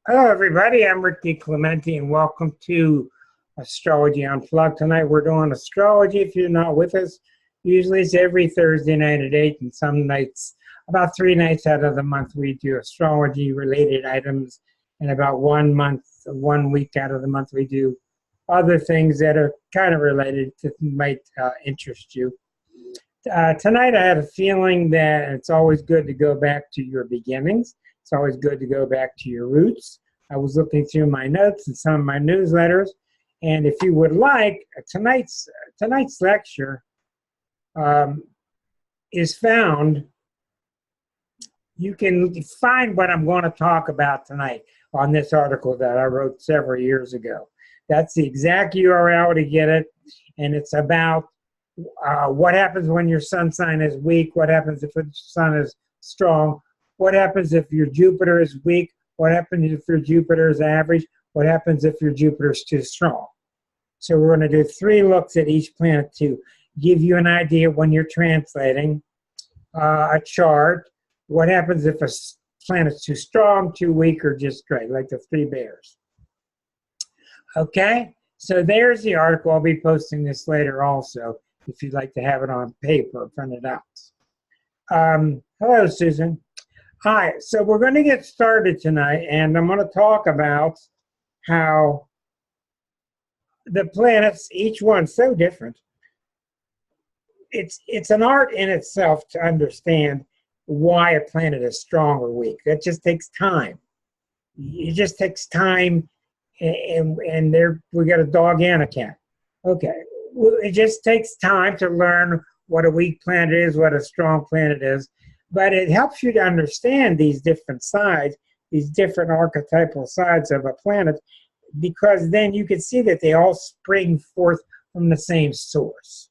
Hello, everybody. I'm Rick DiClemente, and welcome to Astrology Unplugged. Tonight, we're doing astrology. If you're not with us, usually it's every Thursday night at 8, and some nights, about 3 nights out of the month, we do astrology-related items, and about 1 week out of the month, we do other things that are kind of related that might interest you. Tonight, I had a feeling that it's always good to go back to your beginnings. It's always good to go back to your roots. I was looking through my notes and some of my newsletters, and if you would like, tonight's lecture is found. You can find what I'm going to talk about tonight on this article that I wrote several years ago. That's the exact URL to get it, and it's about what happens when your sun sign is weak, what happens if the sun is strong, what happens if your Jupiter is weak, what happens if your Jupiter is average, what happens if your Jupiter is too strong. So we're going to do 3 looks at each planet to give you an idea when you're translating a chart, what happens if a planet's too strong, too weak, or just straight, like the 3 bears. Okay, so there's the article. I'll be posting this later also, if you'd like to have it on paper, print it out. Hello, Susan. Hi, so we're going to get started tonight, and I'm going to talk about how the planets, each one's so different. It's an art in itself to understand why a planet is strong or weak. That just takes time. It just takes time, and there we got a dog and a cat. Okay, it just takes time to learn what a weak planet is, what a strong planet is. But it helps you to understand these different sides, these different archetypal sides of a planet, because then you can see that they all spring forth from the same source.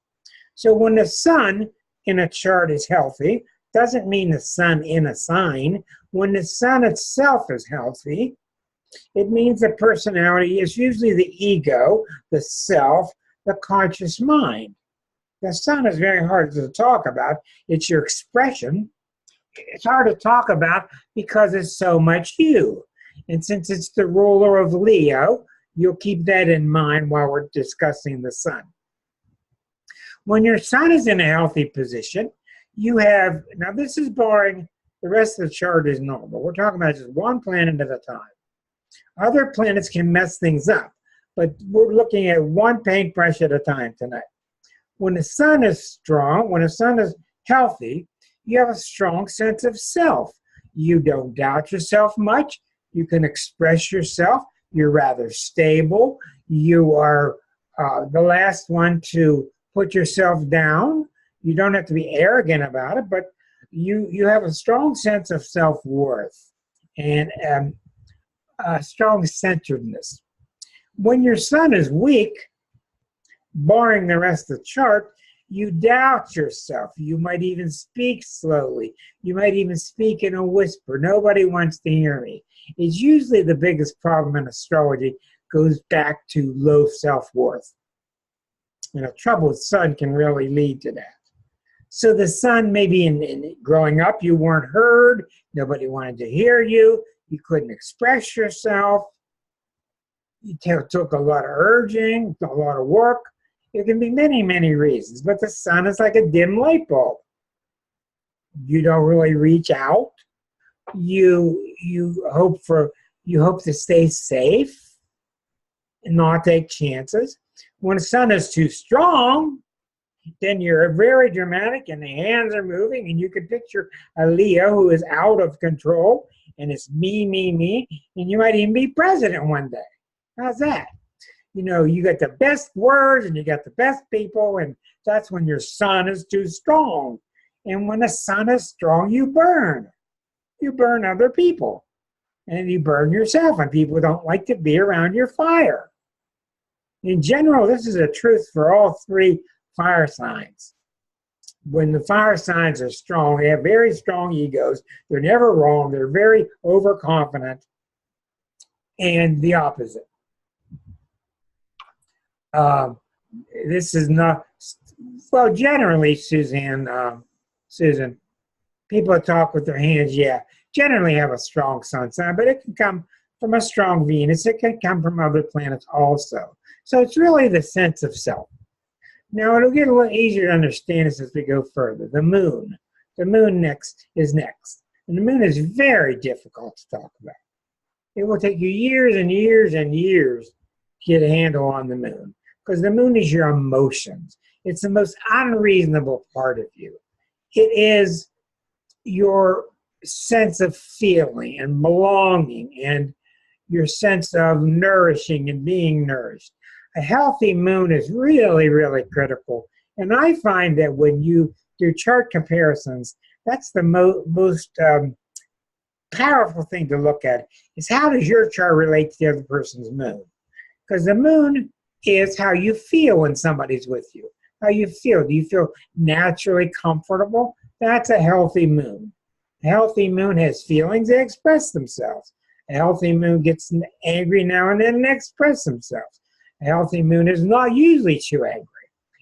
So when the sun in a chart is healthy, doesn't mean the sun in a sign. When the sun itself is healthy, it means the personality is usually the ego, the self, the conscious mind. The sun is very hard to talk about. It's your expression. It's hard to talk about because it's so much you. And since it's the ruler of Leo, you'll keep that in mind while we're discussing the sun. When your sun is in a healthy position, you have, now this is barring, the rest of the chart is normal. We're talking about just one planet at a time. Other planets can mess things up, but we're looking at one paintbrush at a time tonight. When the sun is strong, when the sun is healthy, you have a strong sense of self. You don't doubt yourself much. You can express yourself. You're rather stable. You are the last one to put yourself down. You don't have to be arrogant about it, but you have a strong sense of self-worth and strong centeredness. When your sun is weak, barring the rest of the chart, you doubt yourself. You might even speak slowly. You might even speak in a whisper. Nobody wants to hear me. It's usually the biggest problem in astrology goes back to low self-worth. And a troubled sun can really lead to that. So the sun, maybe in growing up, you weren't heard. Nobody wanted to hear you. You couldn't express yourself. It took a lot of urging, a lot of work. There can be many, many reasons, but the sun is like a dim light bulb. You don't really reach out. You hope to stay safe and not take chances. When the sun is too strong, then you're very dramatic and the hands are moving, and you can picture a Leo who is out of control and it's me, and you might even be president one day. How's that? You know, you got the best words and you got the best people, and that's when your sun is too strong. And when the sun is strong, you burn. You burn other people. And you burn yourself, and people don't like to be around your fire. In general, this is a truth for all 3 fire signs. When the fire signs are strong, they have very strong egos. They're never wrong. They're very overconfident. And the opposite. This is not, well, generally, Susan, people talk with their hands, yeah, generally have a strong sun sign, but it can come from a strong Venus. It can come from other planets also. So it's really the sense of self. Now, it'll get a little easier to understand this as we go further. The moon. The moon is next. And the moon is very difficult to talk about. It will take you years and years and years to get a handle on the moon, because the moon is your emotions. It's the most unreasonable part of you. It is your sense of feeling and belonging and your sense of nourishing and being nourished. A healthy moon is really, really critical. And I find that when you do chart comparisons, that's the most powerful thing to look at, is how does your chart relate to the other person's moon? Because the moon is how you feel when somebody's with you. How you feel. Do you feel naturally comfortable? That's a healthy moon. A healthy moon has feelings that express themselves. A healthy moon gets angry now and then and express themselves. A healthy moon is not usually too angry.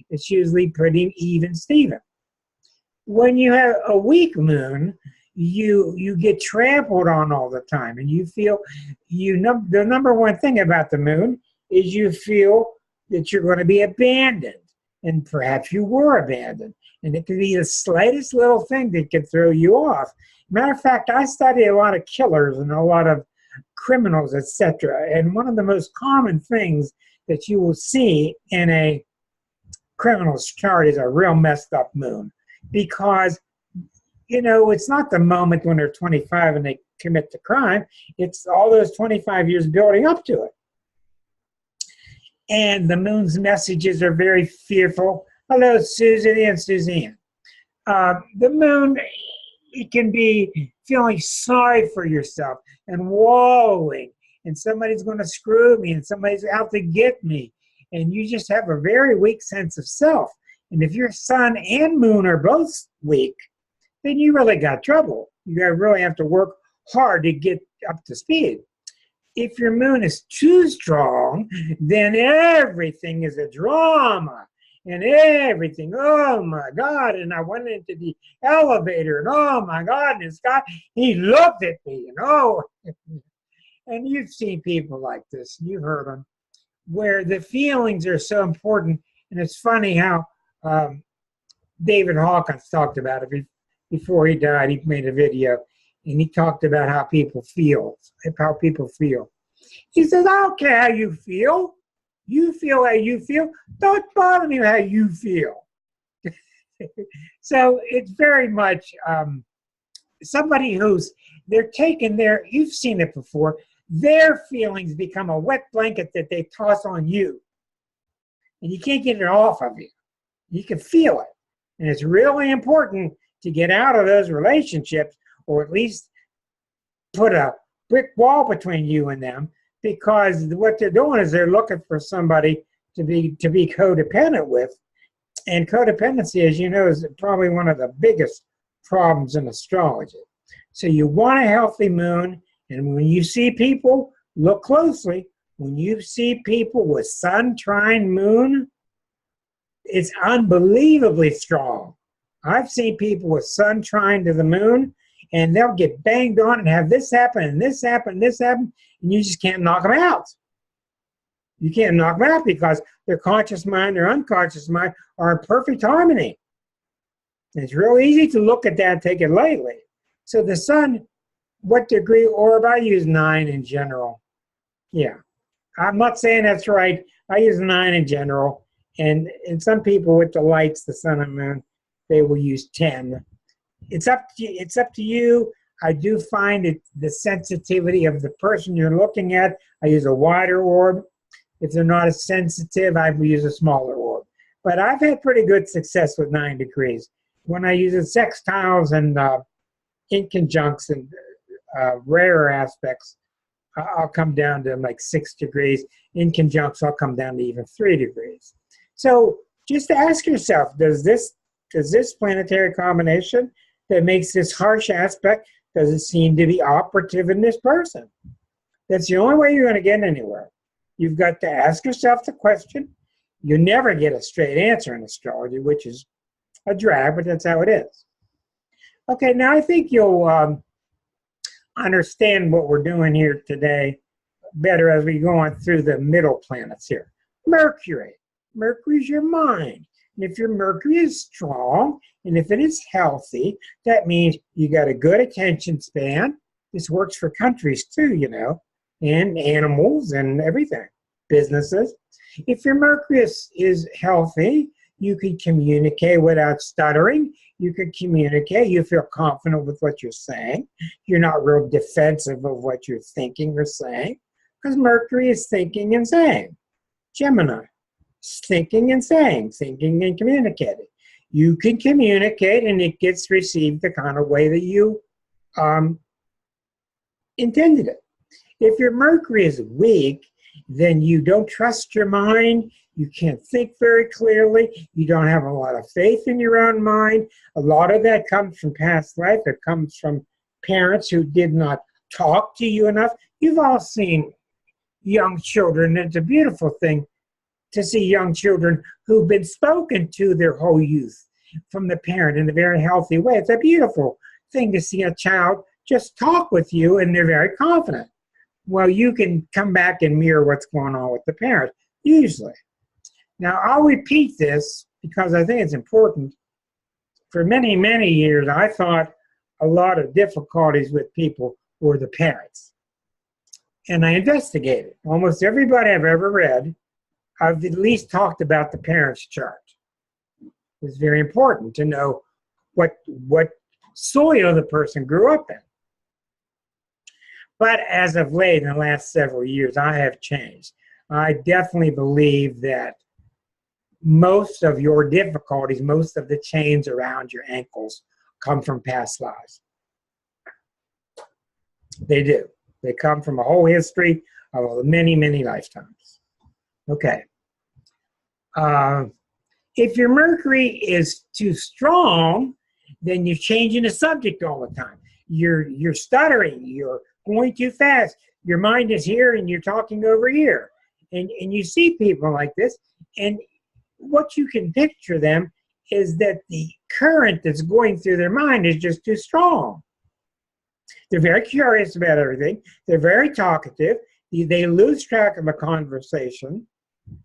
It's usually pretty even Steven. When you have a weak moon, you get trampled on all the time, and you feel the number one thing about the moon is you feel that you're going to be abandoned, and perhaps you were abandoned, and it could be the slightest little thing that could throw you off. Matter of fact, I study a lot of killers and a lot of criminals, etc., and one of the most common things that you will see in a criminal's chart is a real messed up moon, because it's not the moment when they're 25 and they commit the crime. It's all those 25 years building up to it. And the moon's messages are very fearful. Hello, Susan and Suzanne. The moon, it can be feeling sorry for yourself and wallowing, and somebody's going to screw me, and somebody's out to get me. And you just have a very weak sense of self. And if your sun and moon are both weak, then you really got trouble. You really have to work hard to get up to speed. If your moon is too strong, then everything is a drama. And everything, oh my God, and I went into the elevator, and oh my God, and this guy, he looked at me, and oh. And you've seen people like this, you've heard them, where the feelings are so important. And it's funny how David Hawkins talked about it before he died. He made a video, and he talked about how people feel. He says, I don't care how you feel. You feel how you feel. Don't bother me how you feel. So it's very much somebody they're taking you've seen it before, their feelings become a wet blanket that they toss on you. And you can't get it off of you. You can feel it. And it's really important to get out of those relationships, or at least put a brick wall between you and them, because what they're doing is they're looking for somebody to be codependent with. And codependency, as you know, is probably one of the biggest problems in astrology. So you want a healthy moon, and when you see people, look closely. When you see people with sun trine moon, it's unbelievably strong. I've seen people with sun trine to the moon, and they'll get banged on and have this happen and this happen and this happen, and you just can't knock them out. You can't knock them out because their conscious mind, their unconscious mind are in perfect harmony. And it's real easy to look at that and take it lightly. So the sun, what degree orb? I use 9 in general. Yeah, I'm not saying that's right. I use 9 in general. And some people with the lights, the sun and moon, they will use 10. It's up to you. I do find it the sensitivity of the person you're looking at. I use a wider orb. If they're not as sensitive, I will use a smaller orb. But I've had pretty good success with 9 degrees. When I use it sextiles and inconjuncts and rarer aspects, I'll come down to like 6 degrees. Inconjuncts, I'll come down to even 3 degrees. So just ask yourself, does this planetary combination that makes this harsh aspect, does it seem to be operative in this person? That's the only way you're going to get anywhere. You've got to ask yourself the question. You never get a straight answer in astrology, which is a drag, but that's how it is. Okay, now I think you'll understand what we're doing here today better as we go on through the middle planets here. Mercury. Mercury is your mind. And if your Mercury is strong, and if it is healthy, that means you got a good attention span. This works for countries too, you know, and animals and everything, businesses. If your Mercury is healthy, you can communicate without stuttering. You can communicate. You feel confident with what you're saying. You're not real defensive of what you're thinking or saying, because Mercury is thinking and saying. Gemini, thinking and saying, thinking and communicating. You can communicate, and it gets received the kind of way that you intended it. If your Mercury is weak, then you don't trust your mind. You can't think very clearly. You don't have a lot of faith in your own mind. A lot of that comes from past life. It comes from parents who did not talk to you enough. You've all seen young children. It's a beautiful thing to see young children who've been spoken to their whole youth from the parent in a very healthy way. It's a beautiful thing to see a child just talk with you and they're very confident. Well, you can come back and mirror what's going on with the parent, usually. Now, I'll repeat this because I think it's important. For many, many years, I thought a lot of difficulties with people were the parents. And I investigated. Almost everybody I've ever read, I've at least talked about the parents' chart. It's very important to know what soil the person grew up in. But as of late, in the last several years, I have changed. I definitely believe that most of your difficulties, most of the chains around your ankles come from past lives. They do. They come from a whole history of many, many lifetimes. Okay. If your Mercury is too strong, then you're changing the subject all the time. You're stuttering. You're going too fast. Your mind is here and you're talking over here. And you see people like this, and what you can picture them is that the current that's going through their mind is just too strong. They're very curious about everything. They're very talkative. They lose track of a conversation.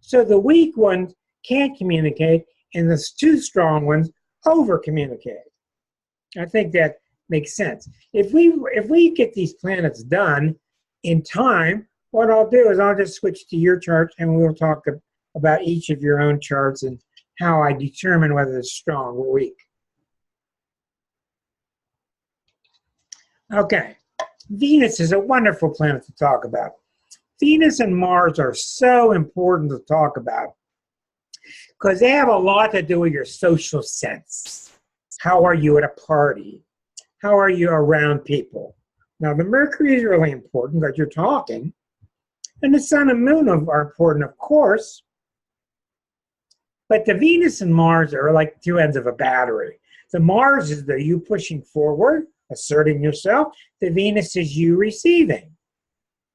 So the weak ones can't communicate, and the too strong ones over-communicate. I think that makes sense. If we get these planets done in time, what I'll do is I'll just switch to your chart, and we'll talk about each of your own charts and how I determine whether it's strong or weak. Okay, Venus is a wonderful planet to talk about. Venus and Mars are so important to talk about because they have a lot to do with your social sense. How are you at a party? How are you around people? Now, the Mercury is really important because you're talking, and the Sun and Moon are important, of course, but the Venus and Mars are like two ends of a battery. The Mars is you pushing forward, asserting yourself. The Venus is you receiving.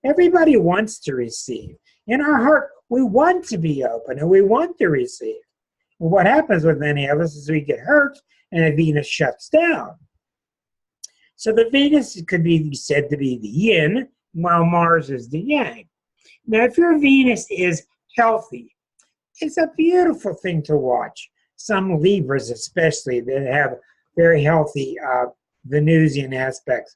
Everybody wants to receive. In our heart, we want to be open and we want to receive. And what happens with many of us is we get hurt and the Venus shuts down. So the Venus could be said to be the yin, while Mars is the yang. Now, if your Venus is healthy, it's a beautiful thing to watch. Some Libras especially that have very healthy Venusian aspects.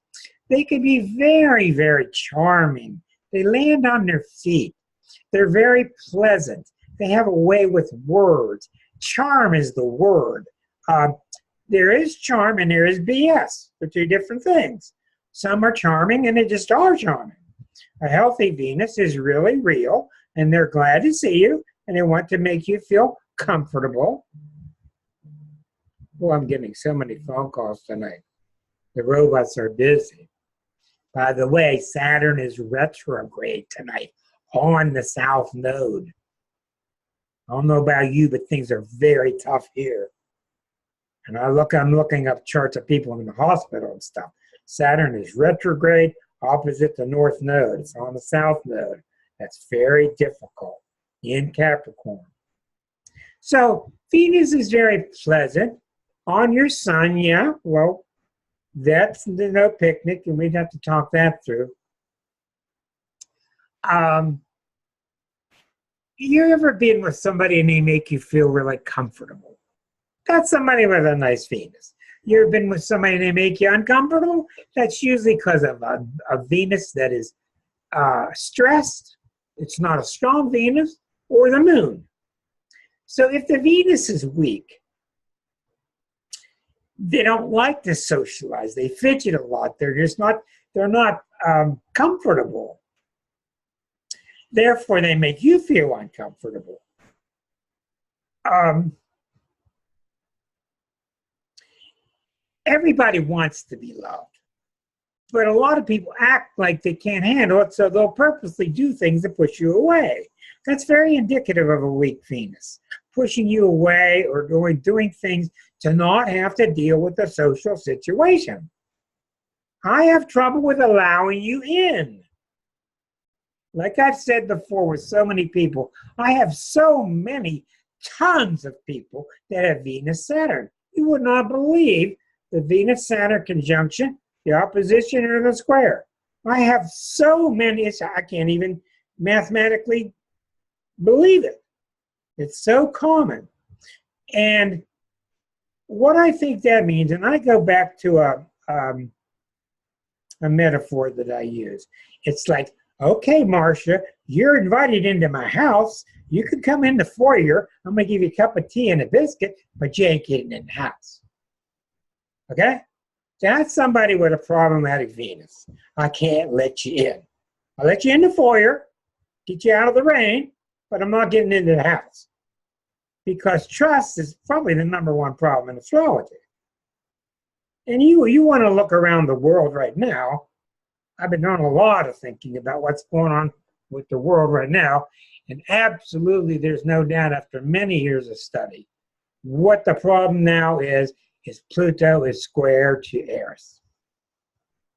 They can be very, very charming. They land on their feet. They're very pleasant. They have a way with words. Charm is the word. There is charm and there is BS. They're two different things. Some are charming and they just are charming. A healthy Venus is really real and they're glad to see you and they want to make you feel comfortable. Well, I'm getting so many phone calls tonight. The robots are busy. By the way, Saturn is retrograde tonight on the South Node. I don't know about you, but things are very tough here. And I'm looking up charts of people in the hospital and stuff. Saturn is retrograde opposite the North Node. It's on the South Node. That's very difficult in Capricorn. So Venus is very pleasant. On your Sun, yeah, well, that's no picnic, and we'd have to talk that through. Um, you ever been with somebody and they make you feel really comfortable? That's somebody with a nice Venus. You ever been with somebody and they make you uncomfortable? That's usually because of a Venus that is stressed. It's not a strong Venus, or the moon. So if the Venus is weak, they don't like to socialize. They fidget a lot. They're not comfortable. Therefore, they make you feel uncomfortable. Everybody wants to be loved, but a lot of people act like they can't handle it, so they'll purposely do things to push you away. That's very indicative of a weak Venus, pushing you away or doing things to not have to deal with the social situation. I have trouble with allowing you in. Like I've said before with so many people, I have tons of people that have Venus-Saturn. You would not believe the Venus-Saturn conjunction, the opposition, or the square. I have so many, I can't even mathematically believe it. It's so common. And what I think that means, and I go back to a metaphor that I use. It's like, okay, Marcia, you're invited into my house. You can come in the foyer. I'm going to give you a cup of tea and a biscuit, but you ain't getting in the house. Okay? That's somebody with a problematic Venus. I can't let you in. I'll let you in the foyer, get you out of the rain, but I'm not getting into the house. Because trust is probably the #1 problem in astrology. And you want to look around the world right now. I've been doing a lot of thinking about what's going on with the world right now. And absolutely, there's no doubt after many years of study, what the problem now is Pluto is square to Eris.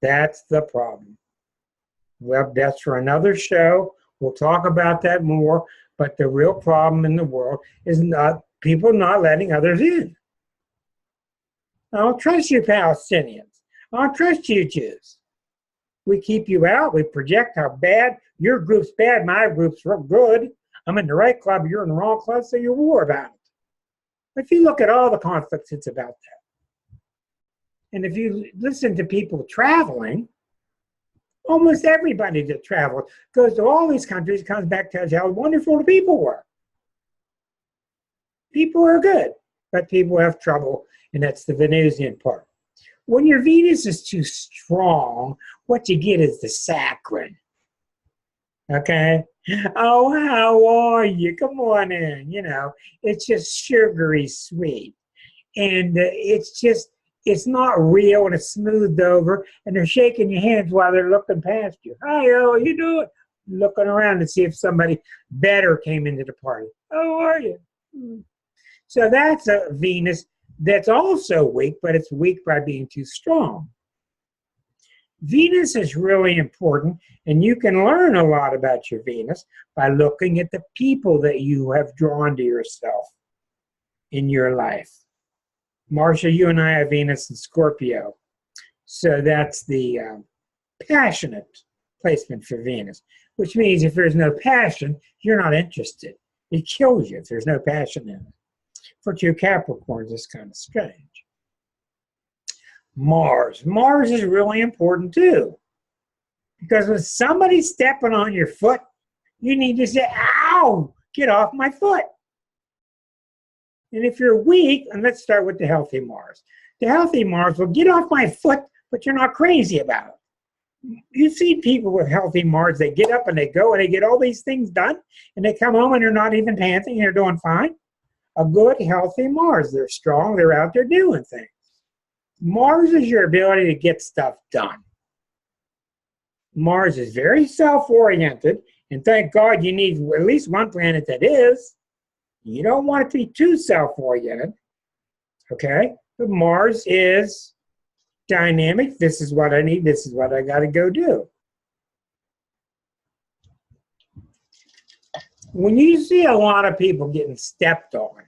That's the problem. Well, that's for another show. We'll talk about that more. But the real problem in the world is people not letting others in. I don't trust you Palestinians. I don't trust you Jews. We keep you out. We project how bad your group's bad, my group's real good. I'm in the right club, you're in the wrong club, so you war about it. If you look at all the conflicts, it's about that. And if you listen to people traveling, almost everybody that travels goes to all these countries, comes back, tells you how wonderful the people were. People are good, but people have trouble, and that's the Venusian part. When your Venus is too strong, what you get is the saccharine. Okay? Oh, how are you? Come on in. You know, it's just sugary sweet. And it's not real, and it's smoothed over, and they're shaking your hands while they're looking past you. Hi, how are you doing? Looking around to see if somebody better came into the party. How are you? So that's a Venus that's also weak, but it's weak by being too strong. Venus is really important, and you can learn a lot about your Venus by looking at the people that you have drawn to yourself in your life. Marcia, you and I have Venus in Scorpio, so that's the passionate placement for Venus, which means if there's no passion, you're not interested. It kills you if there's no passion in it. For two Capricorns, it's kind of strange. Mars is really important too, because when somebody's stepping on your foot, you need to say, ow, get off my foot. And if you're weak, and let's start with the healthy Mars. The healthy Mars will get off my foot, but you're not crazy about it. You see people with healthy Mars, they get up and they go and they get all these things done, and they come home and they're not even panting and they're doing fine. A good, healthy Mars. They're strong. They're out there doing things. Mars is your ability to get stuff done. Mars is very self-oriented, and thank God you need at least one planet that is. You don't want it to be too self-oriented, okay? But Mars is dynamic. This is what I need. This is what I got to go do. When you see a lot of people getting stepped on,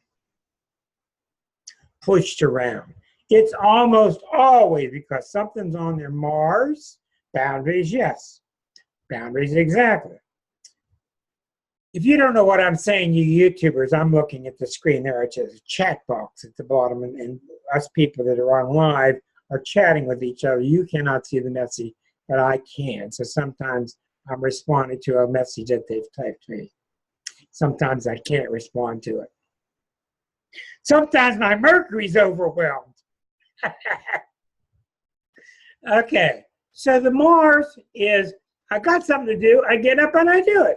pushed around, it's almost always because something's on their Mars. Boundaries, yes. Boundaries, exactly. If you don't know what I'm saying, you YouTubers, I'm looking at the screen there. It's a chat box at the bottom, and us people that are on live are chatting with each other. You cannot see the message, but I can. So sometimes I'm responding to a message that they've typed me. Sometimes I can't respond to it. Sometimes my Mercury's overwhelmed. Okay, so the Mars is, I got something to do, I get up and I do it.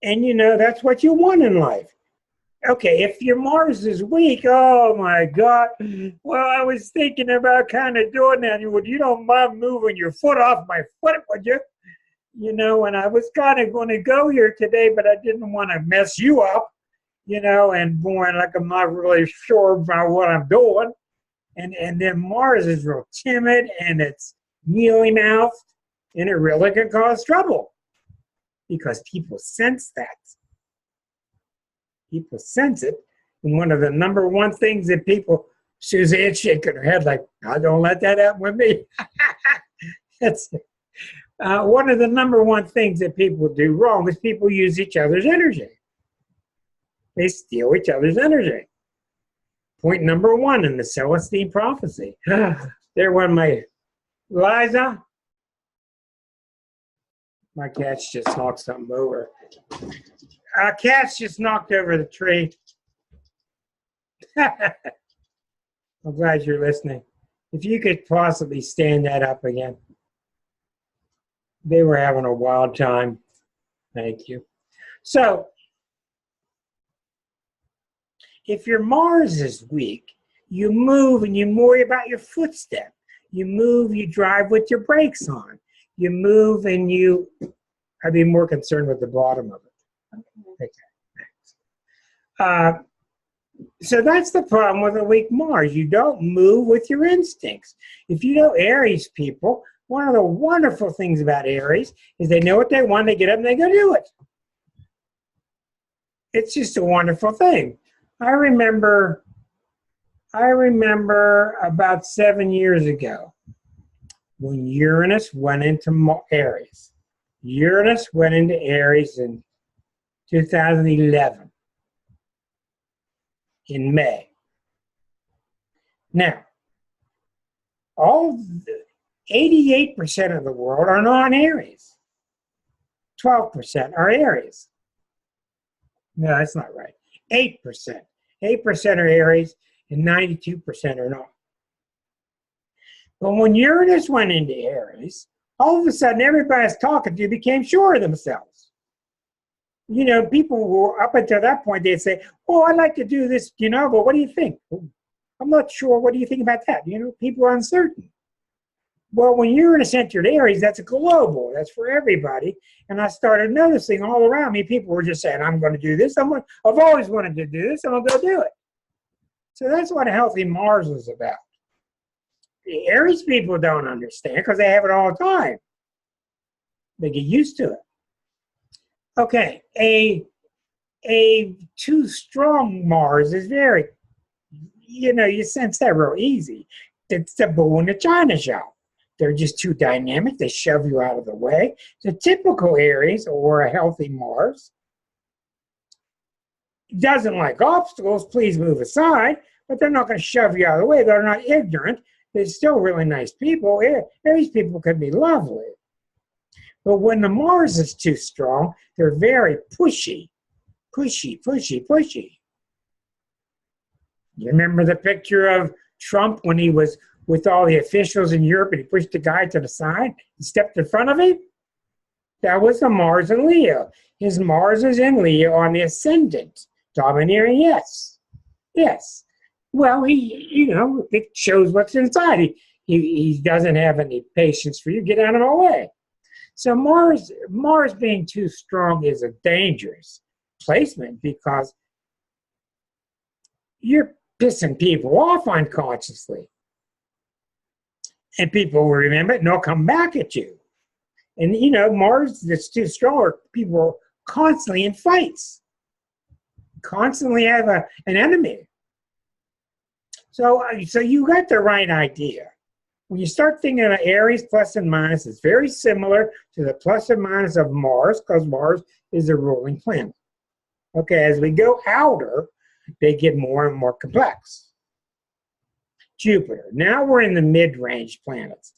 And you know, that's what you want in life. Okay, if your Mars is weak, oh my God. Well, I was thinking about kind of doing that. You don't mind moving your foot off my foot, would you? You know, and I was kind of going to go here today, but I didn't want to mess you up, you know, and going like I'm not really sure about what I'm doing. And then Mars is real timid and it's mealy-mouthed, and it really can cause trouble because people sense that. People sense it. And one of the number one things that people, Suzanne's shaking her head like, I don't let that happen with me. That's one of the number one things that people do wrong is people use each other's energy. They steal each other's energy. Point number one in the Celestine prophecy. There went my Liza. My cat's just knocked something over. Cat's just knocked over the tree. I'm glad you're listening. If you could possibly stand that up again. They were having a wild time. Thank you. So, if your Mars is weak, you move and you worry about your footstep. You move, you drive with your brakes on. You move and I'd be more concerned with the bottom of it. Okay, thanks. So that's the problem with a weak Mars. You don't move with your instincts. If you know Aries people, one of the wonderful things about Aries is they know what they want, they get up and they go do it. It's just a wonderful thing. I remember about 7 years ago when Uranus went into Aries. Uranus went into Aries in 2011 in May. Now, 88% of the world are non-Aries. 12% are Aries. No, that's not right. 8%. 8% are Aries and 92% are not. But when Uranus went into Aries, all of a sudden everybody that's talking to you became sure of themselves. You know, people were up until that point, they'd say, oh, I'd like to do this, you know, but what do you think? I'm not sure. What do you think about that? You know, people are uncertain. Well, when Uranus entered Aries, that's a global. That's for everybody. And I started noticing all around me, people were just saying, I'm going to do this. I've always wanted to do this. I'm going to go do it. So that's what a healthy Mars is about. The Aries people don't understand because they have it all the time. They get used to it. Okay, a too strong Mars is very, you know, you sense that real easy. It's the bull in the china shop. They're just too dynamic. They shove you out of the way. The typical Aries or a healthy Mars doesn't like obstacles. Please move aside. But they're not going to shove you out of the way. They're not ignorant. They're still really nice people. Aries people can be lovely. But when the Mars is too strong, they're very pushy. Pushy, pushy, pushy. You remember the picture of Trump when he was with all the officials in Europe and he pushed the guy to the side and stepped in front of him? That was the Mars in Leo. His Mars is in Leo on the ascendant. Domineering, yes. Yes. Well, it shows what's inside. He doesn't have any patience for you. Get out of my way. So Mars being too strong is a dangerous placement because you're pissing people off unconsciously. And people will remember it and they'll come back at you. And, you know, Mars that's too strong, people are constantly in fights. Constantly have an enemy. So you got the right idea. When you start thinking of Aries plus and minus, it's very similar to the plus and minus of Mars, because Mars is the ruling planet. Okay, as we go outer, they get more and more complex. Jupiter. Now we're in the mid-range planets.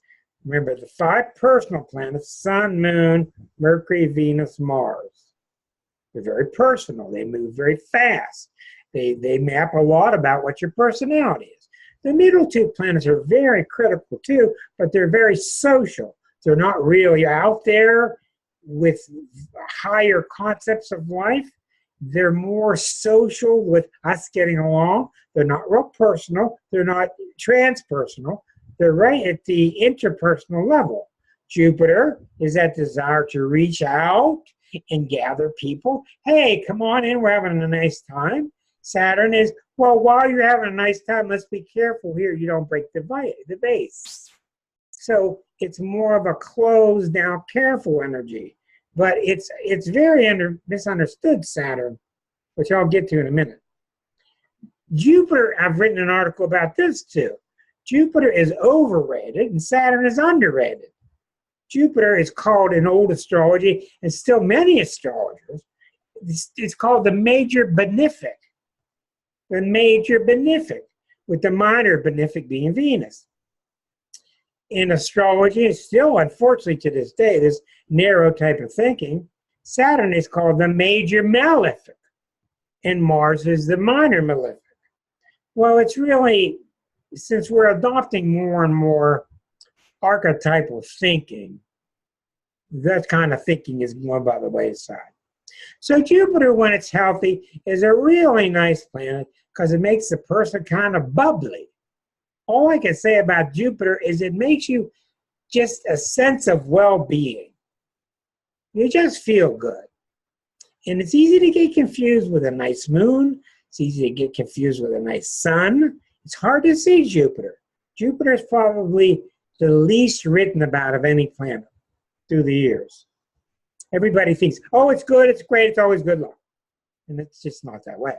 Remember, the 5 personal planets, Sun, Moon, Mercury, Venus, Mars. They're very personal. They move very fast. They map a lot about what your personality is. The middle 2 planets are very critical too, but they're very social. They're not really out there with higher concepts of life. They're more social with us getting along. They're not real personal. They're not transpersonal. They're right at the interpersonal level. Jupiter is that desire to reach out and gather people. Hey, come on in, we're having a nice time. Saturn is, well, while you're having a nice time, let's be careful here you don't break the vase. So it's more of a closed down, careful energy. But it's very misunderstood, Saturn, which I'll get to in a minute. Jupiter, I've written an article about this too. Jupiter is overrated and Saturn is underrated. Jupiter is called in old astrology, and still many astrologers, it's called the major benefic. The major benefic, with the minor benefic being Venus. In astrology, it's still, unfortunately to this day, this narrow type of thinking, Saturn is called the major malefic, and Mars is the minor malefic. Well, it's really, since we're adopting more and more archetypal thinking, that kind of thinking is going by the wayside. So Jupiter, when it's healthy, is a really nice planet because it makes the person kind of bubbly. All I can say about Jupiter is it makes you just a sense of well-being. You just feel good. And it's easy to get confused with a nice moon. It's easy to get confused with a nice sun. It's hard to see Jupiter. Jupiter is probably the least written about of any planet through the years. Everybody thinks, oh, it's good, it's great, it's always good luck. And it's just not that way.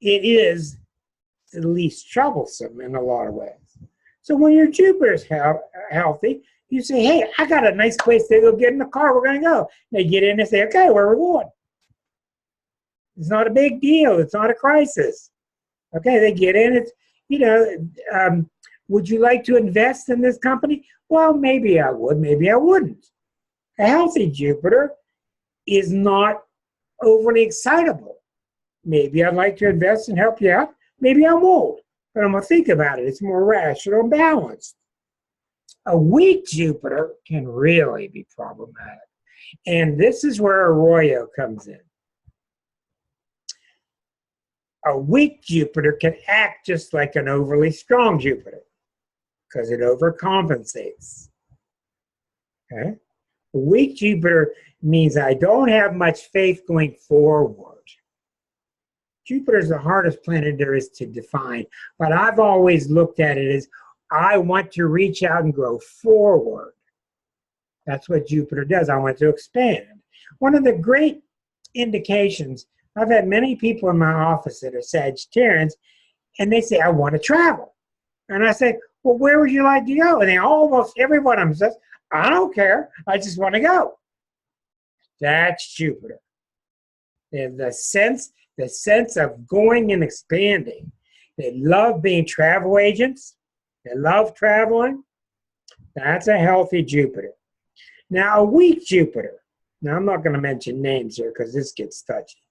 It is the least troublesome in a lot of ways. So when your Jupiter's healthy, you say, hey, I got a nice place to go get in the car, we're going to go. They get in and say, okay, where are we going? It's not a big deal. It's not a crisis. Okay, they get in. It's, would you like to invest in this company? Well, maybe I would, maybe I wouldn't. A healthy Jupiter is not overly excitable. Maybe I'd like to invest and help you out. Maybe I won't, but I'm going to think about it. It's more rational and balanced. A weak Jupiter can really be problematic. And this is where Arroyo comes in. A weak Jupiter can act just like an overly strong Jupiter because it overcompensates. Okay? A weak Jupiter means I don't have much faith going forward. Jupiter is the hardest planet there is to define, but I've always looked at it as I want to reach out and grow forward. That's what Jupiter does. I want to expand. One of the great indications, I've had many people in my office that are Sagittarians, and they say, I want to travel. And I say, well, where would you like to go? And they almost, every one of them says, I don't care. I just want to go. That's Jupiter. And the sense of going and expanding. They love being travel agents. They love traveling. That's a healthy Jupiter. Now, a weak Jupiter. Now, I'm not going to mention names here because this gets touchy.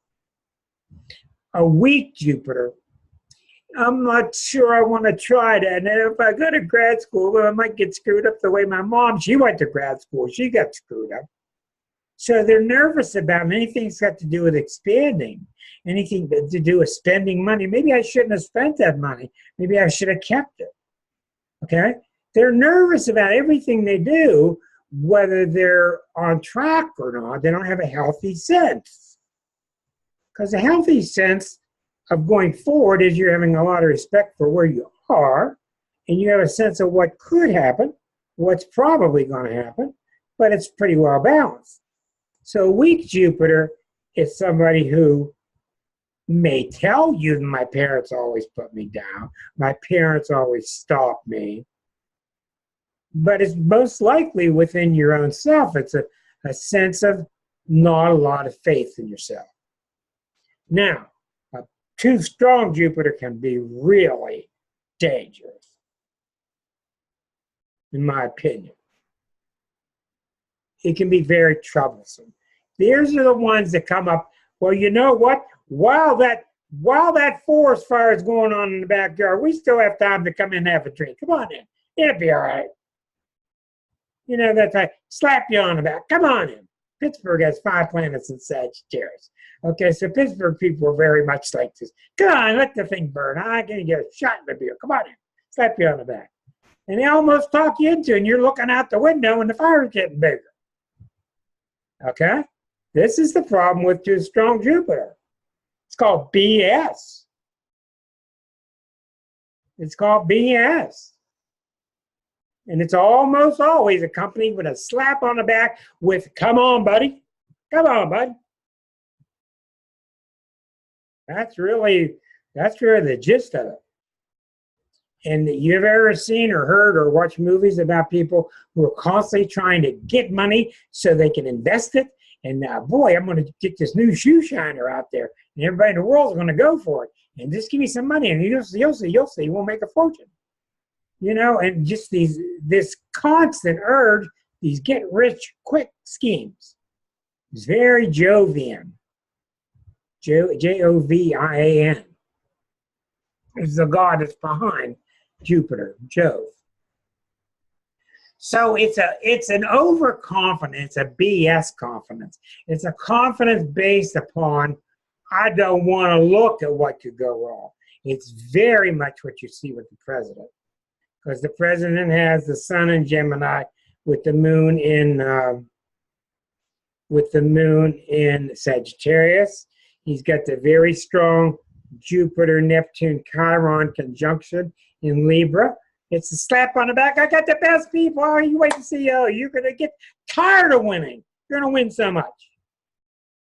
A weak Jupiter, I'm not sure I want to try that. And if I go to grad school, well, I might get screwed up the way my mom, she went to grad school. She got screwed up. So they're nervous about anything that's got to do with expanding, anything to do with spending money. Maybe I shouldn't have spent that money. Maybe I should have kept it. Okay? They're nervous about everything they do, whether they're on track or not. They don't have a healthy sense. Because a healthy sense of going forward is you're having a lot of respect for where you are, and you have a sense of what could happen, what's probably going to happen, but it's pretty well balanced. So weak Jupiter is somebody who may tell you my parents always put me down, my parents always stopped me, but it's most likely within your own self. It's a sense of not a lot of faith in yourself. Now, a too strong Jupiter can be really dangerous, in my opinion. It can be very troublesome. These are the ones that come up, well, you know what? While that forest fire is going on in the backyard, we still have time to come in and have a drink. Come on in. It'll be all right. You know, that's like slap you on the back. Come on in. Pittsburgh has 5 planets in Sagittarius. Okay, so Pittsburgh people are very much like this. Come on, let the thing burn. I can get a shot in the beer. Come on in. Slap you on the back. And they almost talk you into it, and you're looking out the window and the fire's getting bigger. Okay? This is the problem with too strong Jupiter. It's called BS. It's called BS. And it's almost always accompanied with a slap on the back with, come on, buddy. Come on, bud. That's really the gist of it. And you've ever seen or heard or watched movies about people who are constantly trying to get money so they can invest it. And boy, I'm going to get this new shoe shiner out there. And everybody in the world is going to go for it. And just give me some money. And you'll see, you won't make a fortune. You know, and just this constant urge, these get-rich-quick schemes. It's very Jovian. Jovian. Is the god that's behind Jupiter, Jove. So it's an overconfidence, a BS confidence. It's a confidence based upon, I don't want to look at what could go wrong. It's very much what you see with the president. Because the president has the sun in Gemini with the moon in Sagittarius. He's got the very strong Jupiter, Neptune, Chiron conjunction in Libra. It's a slap on the back. I got the best people. Oh, you wait to see. Oh, you're going to get tired of winning. You're going to win so much.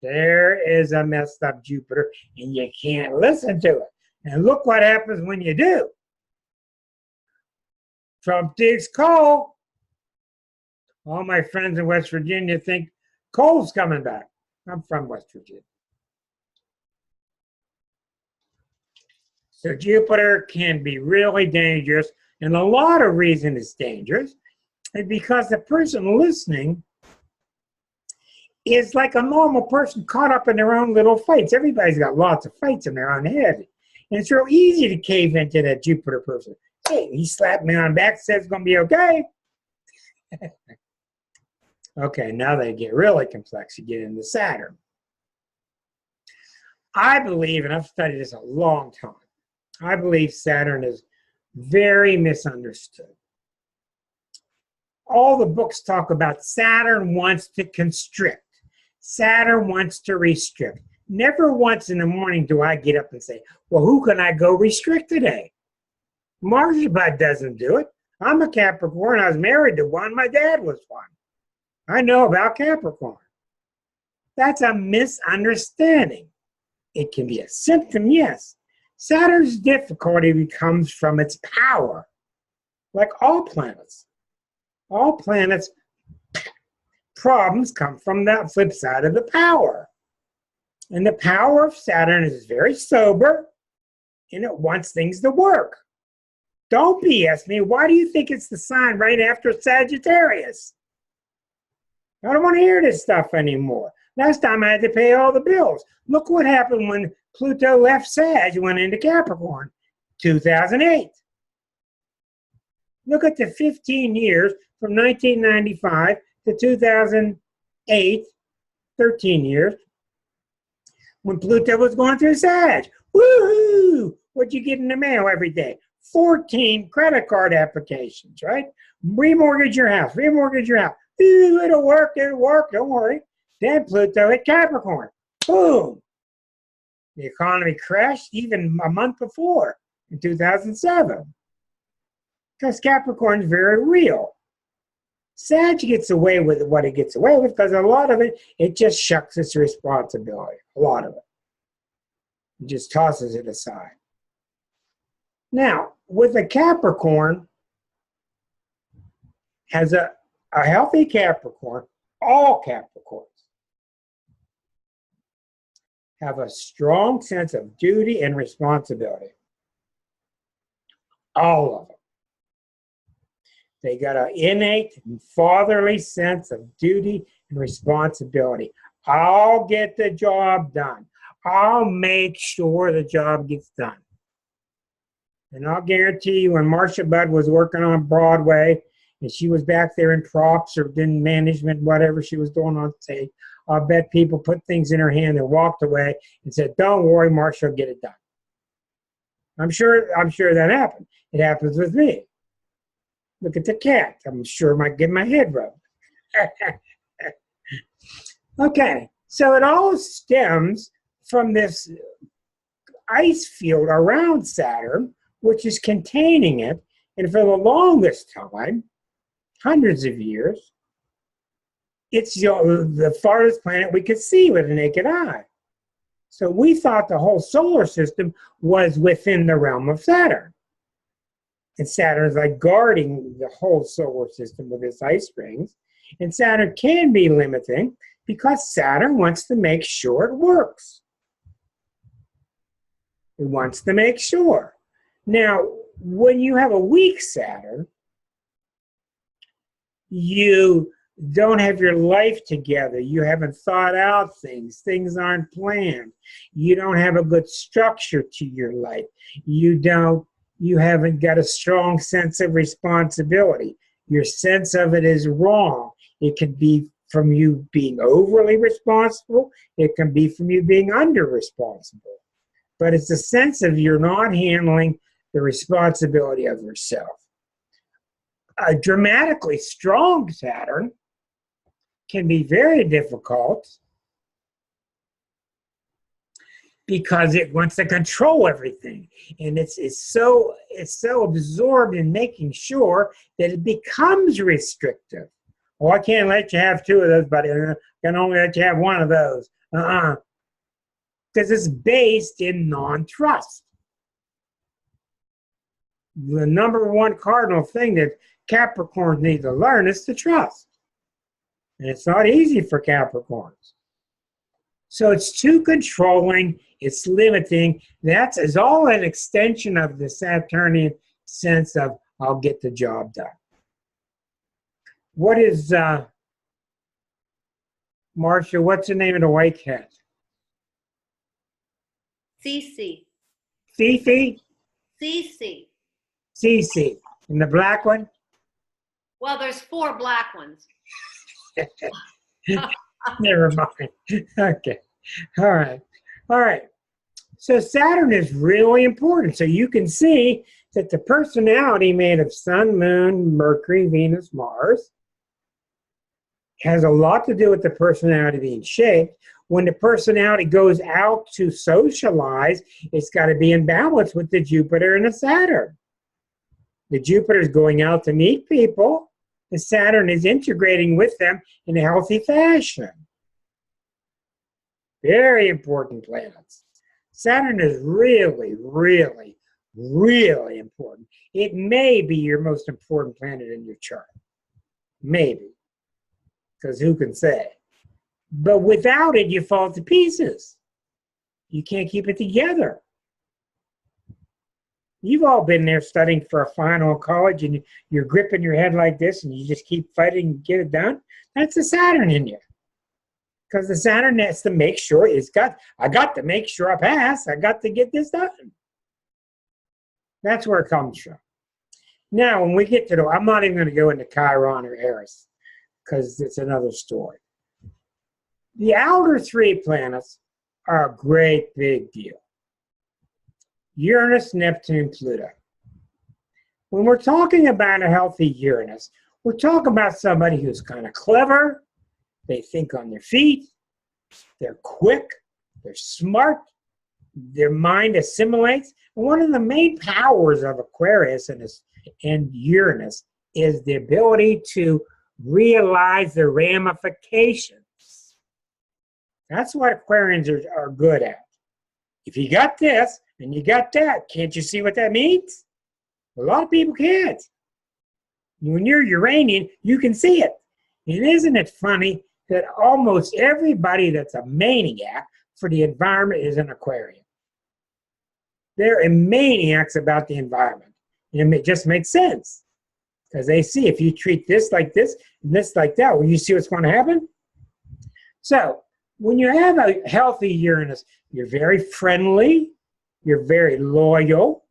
There is a messed up Jupiter, and you can't listen to it. And look what happens when you do. Trump digs coal. All my friends in West Virginia think coal's coming back. I'm from West Virginia. So Jupiter can be really dangerous, and a lot of reason it's dangerous is because the person listening is like a normal person caught up in their own little fights. Everybody's got lots of fights in their own head. And it's real easy to cave into that Jupiter person. Hey, he slapped me on the back, said it's going to be okay. Okay, now they get really complex. You get into Saturn. I believe, and I've studied this a long time, I believe Saturn is very misunderstood. All the books talk about Saturn wants to constrict. Saturn wants to restrict. Never once in the morning do I get up and say, well, who can I go restrict today? Marshall doesn't do it. I'm a Capricorn. I was married to one. My dad was one. I know about Capricorn. That's a misunderstanding. It can be a symptom, yes. Saturn's difficulty comes from its power, like all planets. All planets' problems come from that flip side of the power. And the power of Saturn is very sober, and it wants things to work. Don't BS me. Why do you think it's the sign right after Sagittarius? I don't want to hear this stuff anymore. Last time I had to pay all the bills. Look what happened when Pluto left Sag and went into Capricorn, 2008. Look at the 15 years from 1995 to 2008, 13 years, when Pluto was going through Sag. Woohoo! What'd you get in the mail every day? 14 credit card applications, right? Remortgage your house, remortgage your house. Ooh, it'll work, don't worry. Then Pluto hit Capricorn. Boom! The economy crashed even a month before, in 2007. Because Capricorn is very real. Sag gets away with what it gets away with because a lot of it, it just shucks its responsibility. A lot of it. It just tosses it aside. Now, with a Capricorn, has a healthy Capricorn, all Capricorns have a strong sense of duty and responsibility. All of them. They got an innate and fatherly sense of duty and responsibility. I'll get the job done. I'll make sure the job gets done. And I'll guarantee you when Marcia Budd was working on Broadway and she was back there in props or in management, whatever she was doing on stage, I'll bet people put things in her hand and walked away and said, don't worry, Marcia will get it done. I'm sure that happened. It happens with me. Look at the cat. I'm sure I might get my head rubbed. Okay, so it all stems from this ice field around Saturn, which is containing it. And for the longest time, hundreds of years, it's the farthest planet we could see with the naked eye. So we thought the whole solar system was within the realm of Saturn. And Saturn is like guarding the whole solar system with its ice rings. And Saturn can be limiting because Saturn wants to make sure it works. It wants to make sure. Now, when you have a weak Saturn, you don't have your life together. You haven't thought out things. Things aren't planned. You don't have a good structure to your life. You haven't got a strong sense of responsibility. Your sense of it is wrong. It can be from you being overly responsible. It can be from you being under-responsible. But it's a sense of you're not handling the responsibility of yourself. A dramatically strong Saturn can be very difficult because it wants to control everything, and it's so absorbed in making sure that it becomes restrictive. Oh, I can't let you have two of those, buddy. I can only let you have one of those. Because it's based in non-trust. The number one cardinal thing that Capricorns need to learn is to trust. And it's not easy for Capricorns. So it's too controlling, it's limiting. That is all an extension of the Saturnian sense of, I'll get the job done. What is, Marcia, what's the name of the white cat? Cece. Fifi? Cece. Cece. And the black one? Well, there's 4 black ones. Never mind. Okay. All right. All right. So Saturn is really important. So you can see that the personality made of Sun, Moon, Mercury, Venus, Mars has a lot to do with the personality being shaped. When the personality goes out to socialize, it's got to be in balance with the Jupiter and the Saturn. The Jupiter is going out to meet people. The Saturn is integrating with them in a healthy fashion. Very important planets. Saturn is really, really, really important. It may be your most important planet in your chart. Maybe. Because who can say? But without it, you fall to pieces. You can't keep it together. You've all been there studying for a final in college and you're gripping your head like this and you just keep fighting to get it done. That's the Saturn in you. Because the Saturn has to make sure I got to make sure I pass. I got to get this done. That's where it comes from. Now, when we get to I'm not even going to go into Chiron or Eris because it's another story. The outer 3 planets are a great big deal. Uranus, Neptune, Pluto. When we're talking about a healthy Uranus, we're talking about somebody who's kind of clever. They think on their feet. They're quick. They're smart. Their mind assimilates. And one of the main powers of Aquarius and Uranus is the ability to realize the ramifications. That's what Aquarians are good at. If you got this and you got that, can't you see what that means? A lot of people can't. When you're Uranian, you can see it. And isn't it funny that almost everybody that's a maniac for the environment is an Aquarian? They're maniacs about the environment. And it just makes sense. Because they see if you treat this like this and this like that, well, you see what's going to happen? So, when you have a healthy Uranus, you're very friendly, you're very loyal,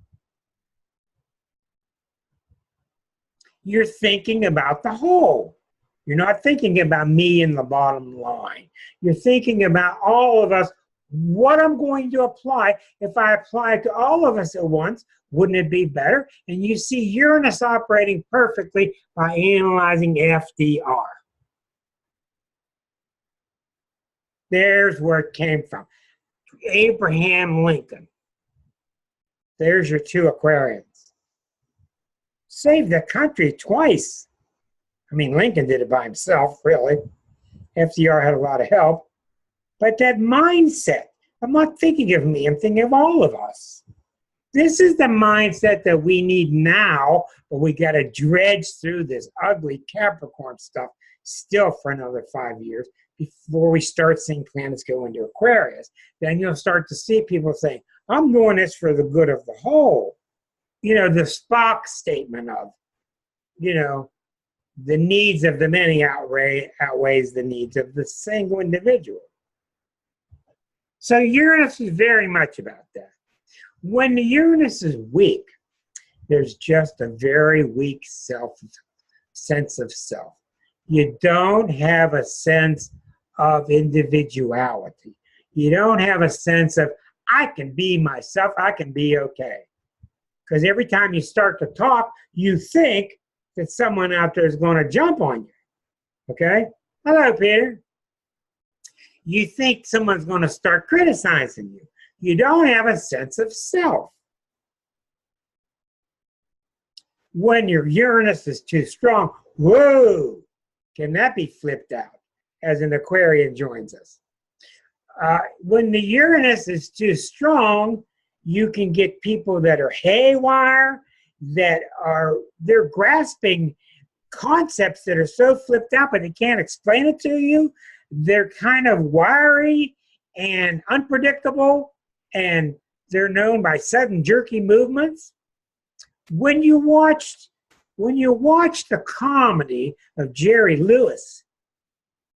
you're thinking about the whole. You're not thinking about me in the bottom line. You're thinking about all of us, what I'm going to apply. If I apply it to all of us at once, wouldn't it be better? And you see Uranus operating perfectly by analyzing FDR. There's where it came from. Abraham Lincoln. There's your two Aquarians. Saved the country twice. I mean, Lincoln did it by himself, really. FDR had a lot of help. But that mindset, I'm not thinking of me, I'm thinking of all of us. This is the mindset that we need now, but we got to dredge through this ugly Capricorn stuff still for another 5 years before we start seeing planets go into Aquarius. Then you'll start to see people saying, I'm doing this for the good of the whole. You know, the Spock statement of, you know, the needs of the many outweighs the needs of the single individual. So Uranus is very much about that. When the Uranus is weak, there's just a very weak sense of self. You don't have a sense of individuality. You don't have a sense of, I can be myself, I can be okay. Because every time you start to talk, you think that someone out there is going to jump on you. Okay? Hello, Peter. You think someone's going to start criticizing you. You don't have a sense of self. When your Uranus is too strong, whoa, can that be flipped out as an Aquarian joins us? When the Uranus is too strong, you can get people that are haywire, they're grasping concepts that are so flipped out, but they can't explain it to you. They're kind of wiry and unpredictable, and they're known by sudden jerky movements. When you watch the comedy of Jerry Lewis,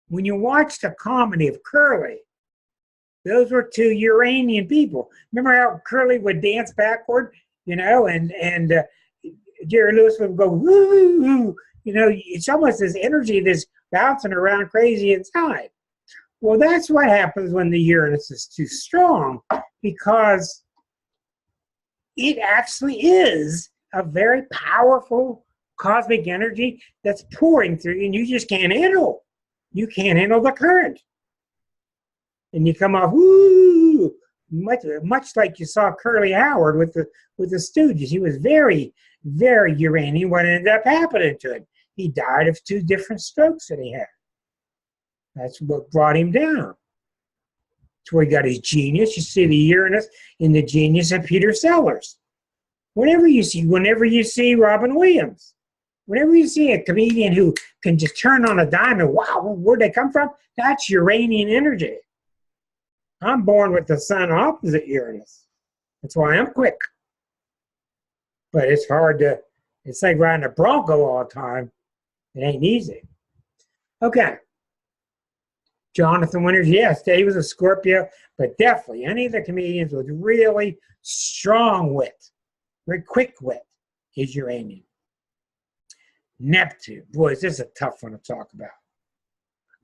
when you watch the comedy of Curly, those were two Uranian people. Remember how Curly would dance backward, you know, and Jerry Lewis would go, woo, woo, you know, it's almost this energy that's bouncing around crazy inside. Well, that's what happens when the Uranus is too strong, because it actually is a very powerful cosmic energy that's pouring through you, and you just can't handle. You can't handle the current. And you come off, woo, much like you saw Curly Howard with the Stooges. He was very, very Uranian. What ended up happening to him? He died of 2 different strokes that he had. That's what brought him down. That's where he got his genius. You see the Uranus in the genius of Peter Sellers. Whenever you see Robin Williams, whenever you see a comedian who can just turn on a dime and wow, where'd they come from? That's Uranian energy. I'm born with the sun opposite Uranus. That's why I'm quick. But it's it's like riding a Bronco all the time. It ain't easy. Okay. Jonathan Winters, yes, he was a Scorpio, but definitely any of the comedians with really strong wit, very quick wit, is Uranian. Neptune, boys, this is a tough one to talk about.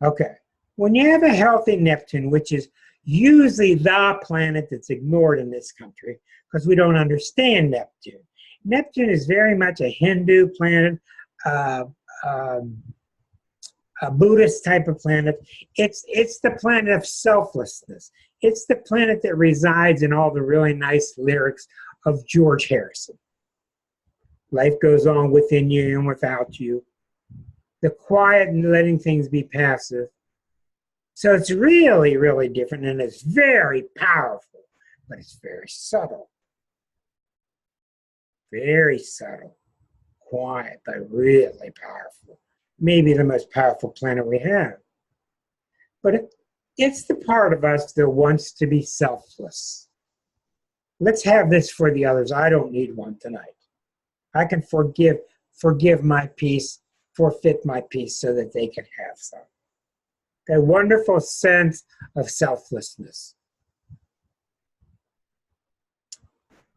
Okay, when you have a healthy Neptune, which is usually the planet that's ignored in this country because we don't understand Neptune. Neptune is very much a Hindu planet, a Buddhist type of planet. It's the planet of selflessness. It's the planet that resides in all the really nice lyrics of George Harrison. Life goes on within you and without you. The quiet and letting things be passive. So it's really, really different, and it's very powerful, but it's very subtle. Very subtle. quiet, but really powerful. Maybe the most powerful planet we have. But it's the part of us that wants to be selfless. Let's have this for the others. I don't need one tonight. I can forgive my peace, forfeit my peace so that they can have some. That wonderful sense of selflessness.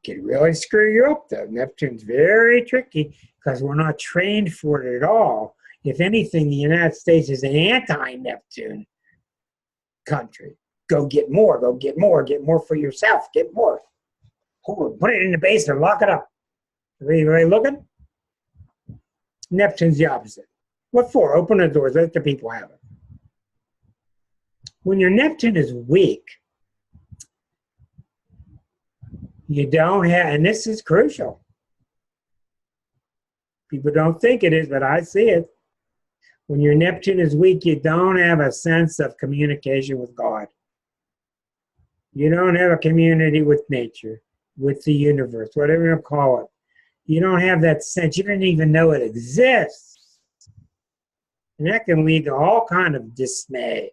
Can really screw you up, though. Neptune's very tricky because we're not trained for it at all. If anything, the United States is an anti-Neptune country. Go get more, get more for yourself, get more. Put it in the basement, lock it up. Everybody looking? Neptune's the opposite. What for? Open the doors, let the people have it. When your Neptune is weak, you don't have, and this is crucial. People don't think it is, but I see it. When your Neptune is weak, you don't have a sense of communication with God. You don't have a community with nature, with the universe, whatever you call it. You don't have that sense. You don't even know it exists. And that can lead to all kind of dismay.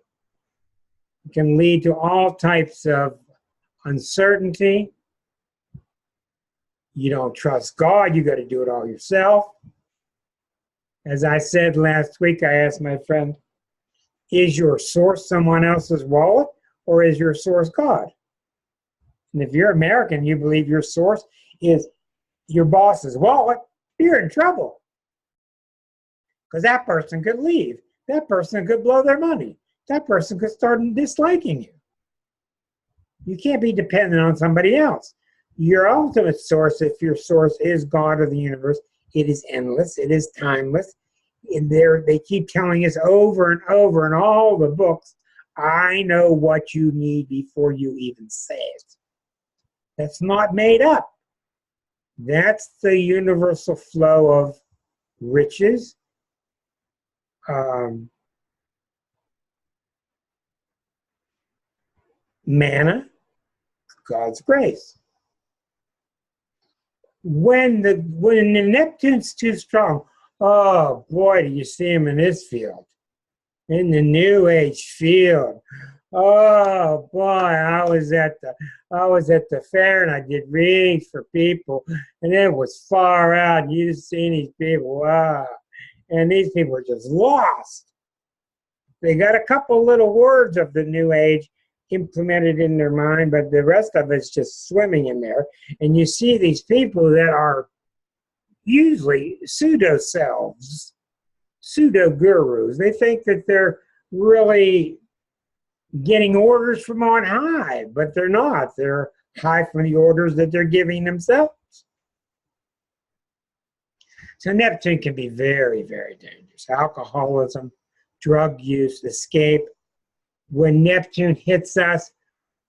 It can lead to all types of uncertainty. You don't trust God. You got to do it all yourself. As I said last week, I asked my friend, is your source someone else's wallet or is your source God? And if you're American, you believe your source is your boss's wallet, you're in trouble. Because that person could leave. That person could blow their money. That person could start disliking you. You can't be dependent on somebody else. Your ultimate source, if your source is God or the universe, it is endless, it is timeless. And they keep telling us over and over in all the books, I know what you need before you even say it. That's not made up. That's the universal flow of riches, manna, God's grace. When the Neptune's too strong, oh boy, do you see him in this field, in the New Age field. Oh boy, I was at the fair and I did readings for people, and it was far out. And you see these people, wow, and these people are just lost. They got a couple little words of the New Age implemented in their mind, but the rest of it's just swimming in there. And you see these people that are usually pseudo-selves, pseudo-gurus. They think that they're really getting orders from on high, but they're not. They're high from the orders that they're giving themselves. So Neptune can be very, very dangerous. Alcoholism, drug use, escape. When Neptune hits us,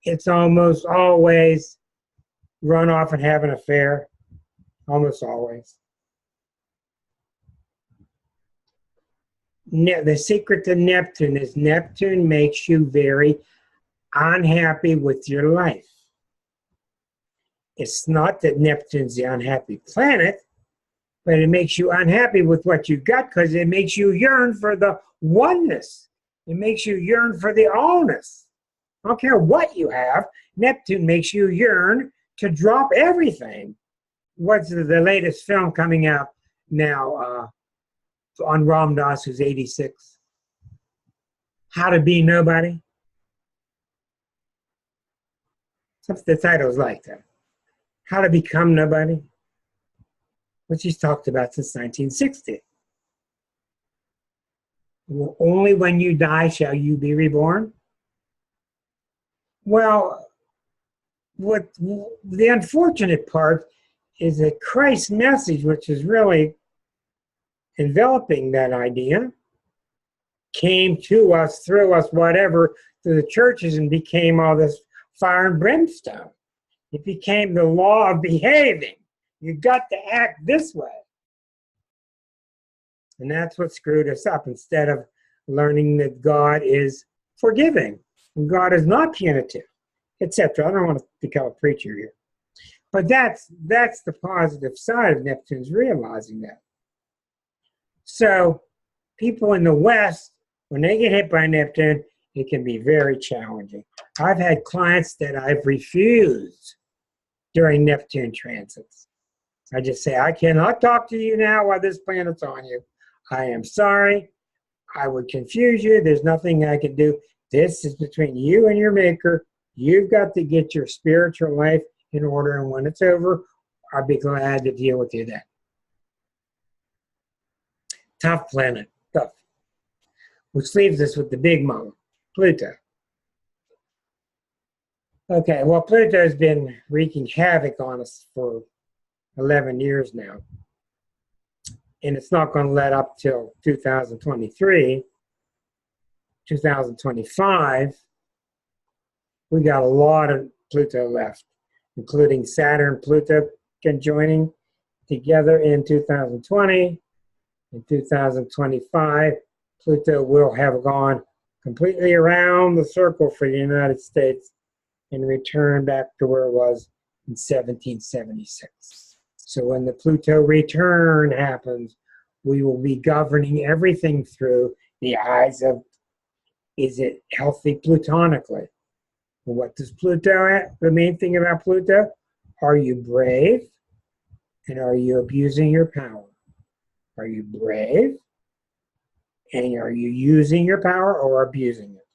it's almost always run off and have an affair. Almost always. The secret to Neptune is Neptune makes you very unhappy with your life. It's not that Neptune's the unhappy planet, but it makes you unhappy with what you got because it makes you yearn for the oneness. It makes you yearn for the allness. I don't care what you have. Neptune makes you yearn to drop everything. What's the latest film coming out now on Ram Dass, who's 86? How to Be Nobody? The title's like that. How to Become Nobody, which he's talked about since 1960. Only when you die shall you be reborn. Well, what the unfortunate part is that Christ's message, which is really enveloping that idea, came to us, through us, whatever, through the churches and became all this fire and brimstone. It became the law of behaving. You got to act this way. And that's what screwed us up, instead of learning that God is forgiving and God is not punitive, etc. I don't want to become a preacher here. But that's the positive side of Neptune's realizing that. So people in the West, when they get hit by Neptune, it can be very challenging. I've had clients that I've refused during Neptune transits. I just say, I cannot talk to you now while this planet's on you. I am sorry. I would confuse you. There's nothing I can do. This is between you and your maker. You've got to get your spiritual life in order, and when it's over, I'll be glad to deal with you then. Tough planet, tough. Which leaves us with the big mama, Pluto. Okay, well, Pluto's been wreaking havoc on us for 11 years now. And it's not going to let up till 2023, 2025. We got a lot of Pluto left, including Saturn, Pluto joining together in 2020. In 2025, Pluto will have gone completely around the circle for the United States and return back to where it was in 1776. So when the Pluto return happens, we will be governing everything through the eyes of, is it healthy plutonically? What does Pluto, the main thing about Pluto, are you brave and are you abusing your power? Are you brave? And are you using your power or abusing it?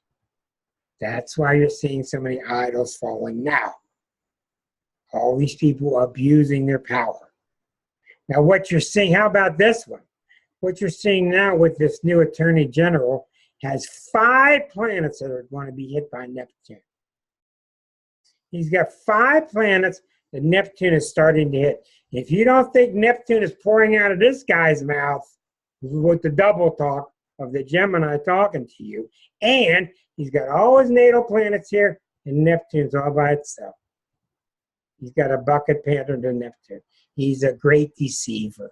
That's why you're seeing so many idols falling now. All these people abusing their power. Now what you're seeing, how about this one? What you're seeing now with this new Attorney General has 5 planets that are going to be hit by Neptune. He's got 5 planets that Neptune is starting to hit. If you don't think Neptune is pouring out of this guy's mouth with the double talk of the Gemini talking to you, and he's got all his natal planets here, and Neptune's all by itself. He's got a bucket pattern to Neptune. He's a great deceiver,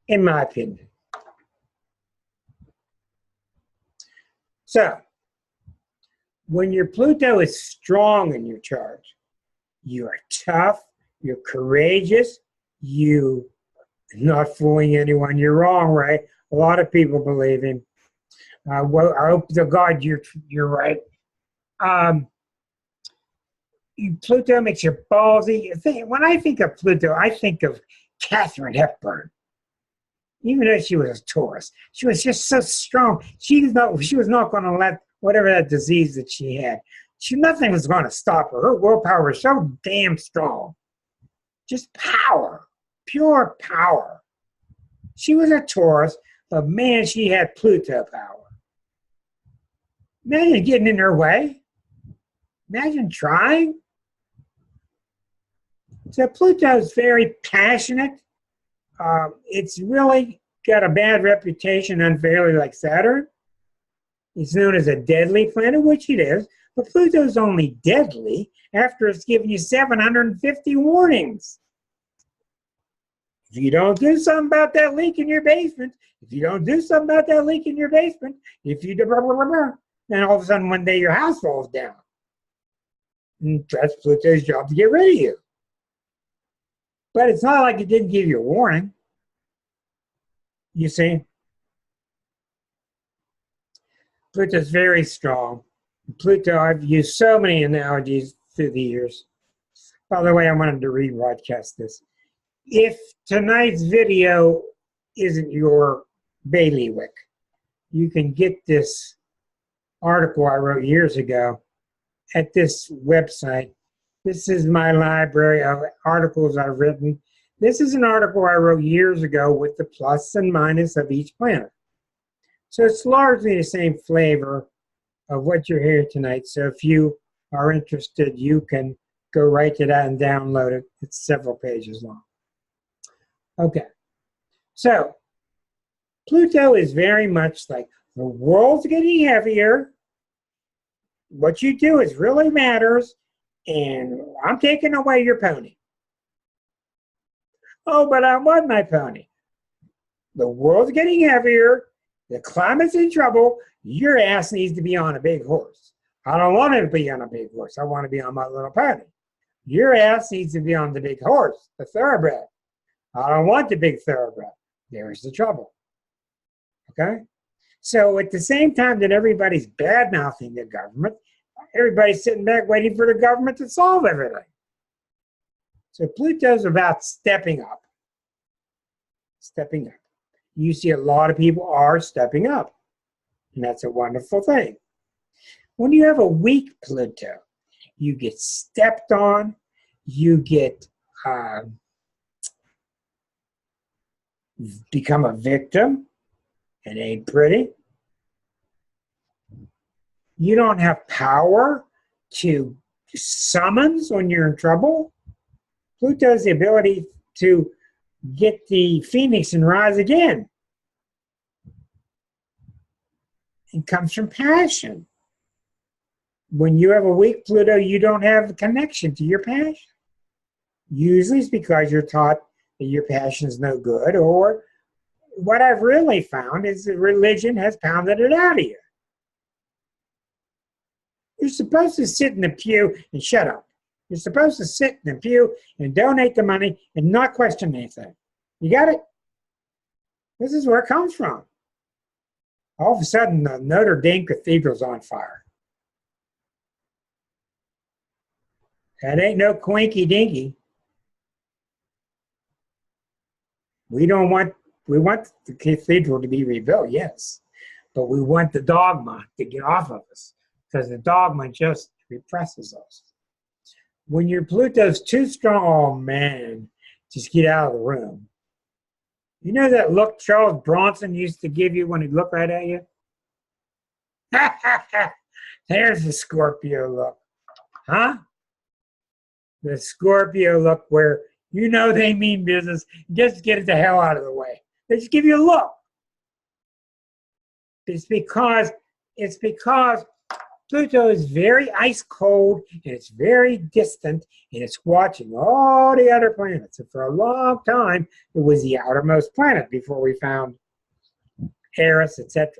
in my opinion. So, when your Pluto is strong in your chart, you are tough, you're courageous, you're not fooling anyone. You're wrong, right? A lot of people believe him. Well, I hope to God you're right. Pluto makes you ballsy. When I think of Pluto, I think of Katharine Hepburn. Even though she was a Taurus, she was just so strong. She was not going to let whatever that disease that she had. Nothing was going to stop her. Her willpower was so damn strong. Just power, pure power. She was a Taurus, but man, she had Pluto power. Imagine getting in her way. Imagine trying. So Pluto's very passionate. It's really got a bad reputation unfairly like Saturn. It's known as a deadly planet, which it is, but Pluto's only deadly after it's given you 750 warnings. If you don't do something about that leak in your basement, if you don't do something about that leak in your basement, if you do, then all of a sudden one day your house falls down. And that's Pluto's job to get rid of you. But it's not like it didn't give you a warning. You see? Pluto's very strong. Pluto, I've used so many analogies through the years. By the way, I wanted to rebroadcast this. If tonight's video isn't your bailiwick, you can get this article I wrote years ago at this website. This is my library of articles I've written. This is an article I wrote years ago with the plus and minus of each planet. So it's largely the same flavor of what you're hearing tonight. So if you are interested, you can go right to that and download it. It's several pages long. Okay. So Pluto is very much like the world's getting heavier. What you do is really matters. And I'm taking away your pony. Oh, but I want my pony. The world's getting heavier. The climate's in trouble. Your ass needs to be on a big horse. I don't want to be on a big horse. I want to be on my little pony. Your ass needs to be on the big horse, the thoroughbred. I don't want the big thoroughbred. There's the trouble. Okay? So at the same time that everybody's bad-mouthing the government, everybody's sitting back waiting for the government to solve everything. So Pluto's about stepping up. Stepping up. You see a lot of people are stepping up. And that's a wonderful thing. When you have a weak Pluto, you get stepped on, you get become a victim. It ain't pretty. You don't have power to summons when you're in trouble. Pluto has the ability to get the phoenix and rise again. It comes from passion. When you have a weak Pluto, you don't have a connection to your passion. Usually it's because you're taught that your passion is no good, or what I've really found is that religion has pounded it out of you. You're supposed to sit in the pew and shut up. You're supposed to sit in the pew and donate the money and not question anything. You got it? This is where it comes from. All of a sudden, the Notre Dame Cathedral's on fire. That ain't no quinky dinky. We want the cathedral to be rebuilt, yes, but we want the dogma to get off of us, because the dogma just represses us. When your Pluto's too strong, oh man, just get out of the room. You know that look Charles Bronson used to give you when he'd look right at you? There's the Scorpio look. Huh? The Scorpio look where you know they mean business. Just get it the hell out of the way. They just give you a look. It's because Pluto is very ice cold and it's very distant and it's watching all the other planets. And for a long time, it was the outermost planet before we found Eris, etc.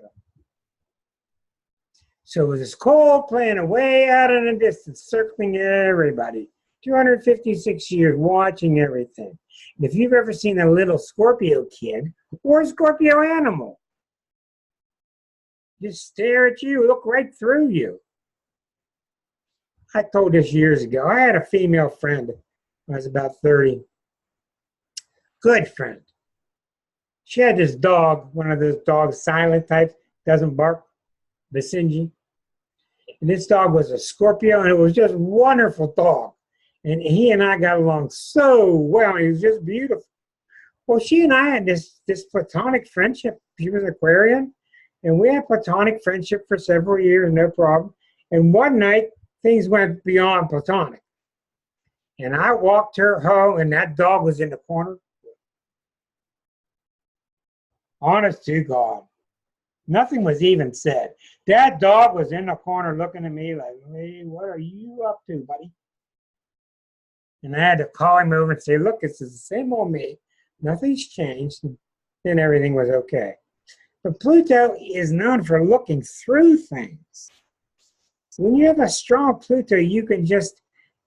So it was this cold planet way out in the distance, circling everybody. 256 years watching everything. And if you've ever seen a little Scorpio kid or a Scorpio animal, just stare at you, look right through you. I told this years ago. I had a female friend when I was about 30. Good friend. She had this dog, one of those dogs, silent types, doesn't bark, Basenji. And this dog was a Scorpio, and it was just a wonderful dog. And he and I got along so well. He was just beautiful. Well, she and I had this platonic friendship. She was Aquarian, and we had platonic friendship for several years, no problem. And one night, things went beyond platonic. And I walked her home, and that dog was in the corner. Honest to God. Nothing was even said. That dog was in the corner looking at me like, hey, what are you up to, buddy? And I had to call him over and say, look, it's the same old me. Nothing's changed. And then everything was okay. But Pluto is known for looking through things. When you have a strong Pluto, you can just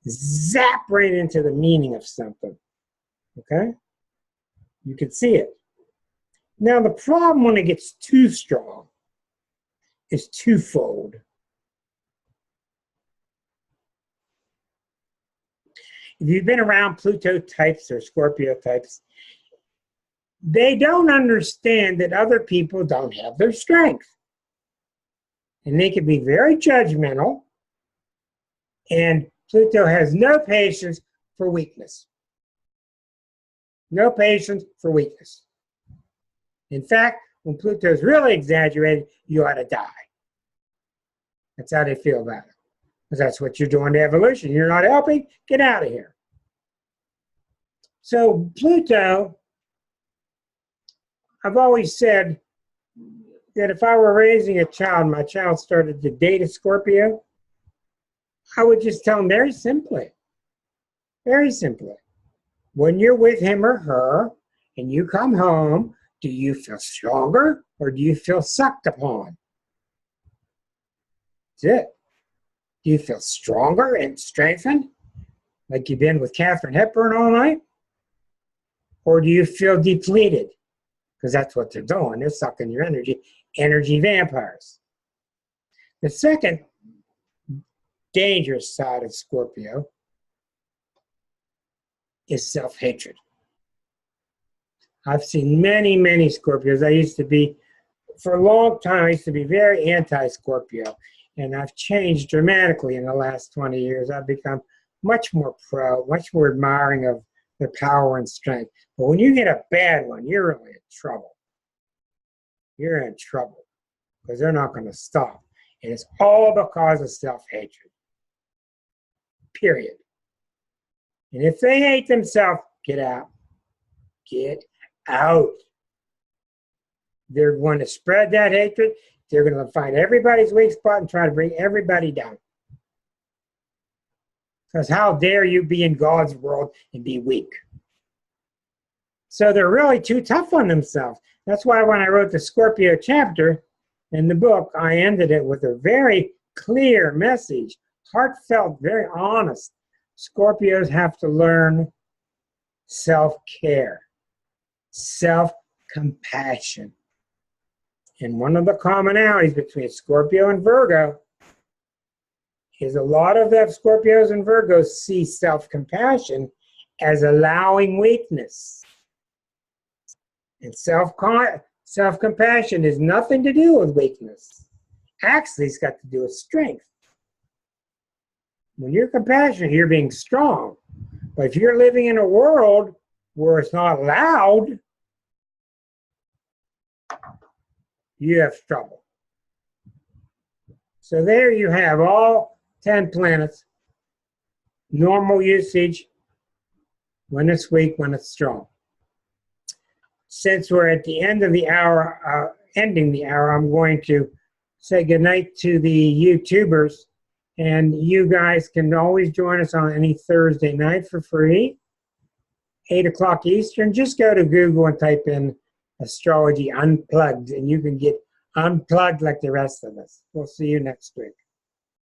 zap right into the meaning of something. Okay? You can see it. Now, the problem when it gets too strong is twofold. If you've been around Pluto types or Scorpio types, they don't understand that other people don't have their strength. And they can be very judgmental. And Pluto has no patience for weakness. No patience for weakness. In fact, when Pluto is really exaggerated, you ought to die. That's how they feel about it. Because that's what you're doing to evolution. You're not helping, get out of here. So Pluto, I've always said that if I were raising a child, my child started to date a Scorpio, I would just tell him very simply, when you're with him or her and you come home, do you feel stronger or do you feel sucked upon? That's it. Do you feel stronger and strengthened? Like you've been with Katharine Hepburn all night? Or do you feel depleted? Because that's what they're doing. They're sucking your energy. Energy vampires. The second dangerous side of Scorpio is self-hatred. I've seen many, many Scorpios. For a long time, I used to be very anti-Scorpio, and I've changed dramatically in the last 20 years. I've become much more pro, much more admiring of their power and strength. But when you get a bad one, you're really in trouble. You're in trouble because they're not going to stop. And it's all because of self-hatred. Period. And if they hate themselves, get out. Get out. They're going to spread that hatred. They're going to find everybody's weak spot and try to bring everybody down. Because how dare you be in God's world and be weak? So they're really too tough on themselves. That's why when I wrote the Scorpio chapter in the book, I ended it with a very clear message, heartfelt, very honest. Scorpios have to learn self-care, self-compassion. And one of the commonalities between Scorpio and Virgo is a lot of that Scorpios and Virgos see self-compassion as allowing weakness. And self-compassion has nothing to do with weakness. Actually, it's got to do with strength. When you're compassionate, you're being strong. But if you're living in a world where it's not allowed, you have trouble. So there you have all 10 planets, normal usage, when it's weak, when it's strong. Since we're at the end of the hour, ending the hour, I'm going to say goodnight to the YouTubers. And you guys can always join us on any Thursday night for free, 8 o'clock Eastern. Just go to Google and type in Astrology Unplugged, and you can get unplugged like the rest of us. We'll see you next week.